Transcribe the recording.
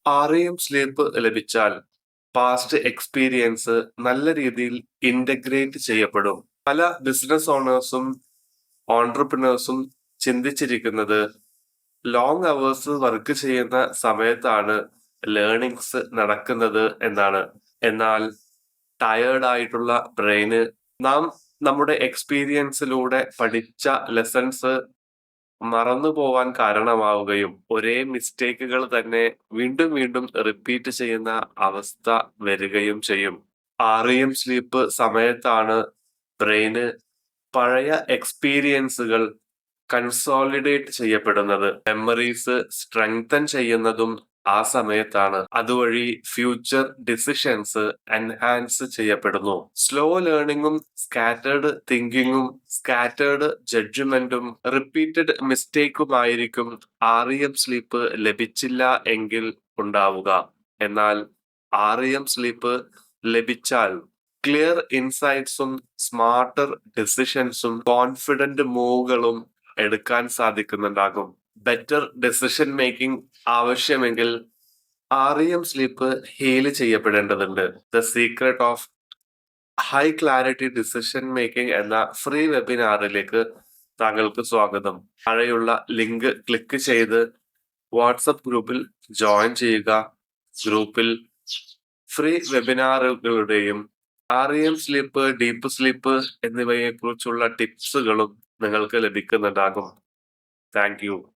REM sleep ലഭിച്ചാൽ past experience നല്ല രീതിയിൽ ഇന്റഗ്രേറ്റ് ചെയ്യപ്പെടും. പല ബിസിനസ് ഓണേഴ്സും ഓൺട്രപ്രണേഴ്സും ചിന്തിച്ചിരിക്കുന്നത് ലോങ് അവേഴ്സ് വർക്ക് ചെയ്യുന്ന സമയത്താണ് ലേണിങ്സ് നടക്കുന്നത് എന്നാണ്. എന്നാൽ ടയേർഡ് ആയിട്ടുള്ള ബ്രെയിന് നാം നമ്മുടെ എക്സ്പീരിയൻസിലൂടെ പഠിച്ച ലെസൺസ് മറന്നു പോവാൻ കാരണമാവുകയും ഒരേ മിസ്റ്റേക്കുകൾ തന്നെ വീണ്ടും വീണ്ടും റിപ്പീറ്റ് ചെയ്യുന്ന അവസ്ഥ വരികയും ചെയ്യും. REM സ്ലീപ്പ് സമയത്താണ് ബ്രെയിന് പഴയ എക്സ്പീരിയൻസുകൾ കൺസോളിഡേറ്റ് ചെയ്യപ്പെടുന്നത്. മെമ്മറീസ് സ്ട്രെങ്തൻ ചെയ്യുന്നതും ആ സമയത്താണ്. അതുവഴി ഫ്യൂച്ചർ ഡിസിഷൻസ് എൻഹാൻസ് ചെയ്യപ്പെടുന്നു. സ്ലോ ലേണിംഗും സ്കാറ്റേർഡ് തിങ്കിങ്ങും സ്കാറ്റേർഡ് ജഡ്ജ്മെന്റും റിപ്പീറ്റഡ് മിസ്റ്റേക്കുമായിരിക്കും REM സ്ലീപ്പ് ലഭിച്ചില്ല എങ്കിൽ ഉണ്ടാവുക. എന്നാൽ REM സ്ലീപ്പ് ലഭിച്ചാൽ ക്ലിയർ ഇൻസൈറ്റ്സും സ്മാർട്ടർ ഡിസിഷൻസും കോൺഫിഡന്റ് മൂവുകളും എടുക്കാൻ സാധിക്കുന്നുണ്ടാകും. ബെറ്റർ ഡെസിഷൻ മേക്കിംഗ് ആവശ്യമെങ്കിൽ REM സ്ലീപ്പ് ഹീല് ചെയ്യപ്പെടേണ്ടതുണ്ട്. The secret of high clarity decision making എന്ന ഫ്രീ വെബിനാറിലേക്ക് താങ്കൾക്ക് സ്വാഗതം. താഴെയുള്ള ലിങ്ക് ക്ലിക്ക് ചെയ്ത് വാട്സപ്പ് ഗ്രൂപ്പിൽ ജോയിൻ ചെയ്യുക. ഗ്രൂപ്പിൽ ഫ്രീ വെബിനാറുകളുടെയും REM സ്ലീപ്പ്, ഡീപ്പ് സ്ലീപ്പ് എന്നിവയെ കുറിച്ചുള്ള ടിപ്സുകളും നിങ്ങൾക്ക് ലഭിക്കുന്നുണ്ടാകും. Thank you.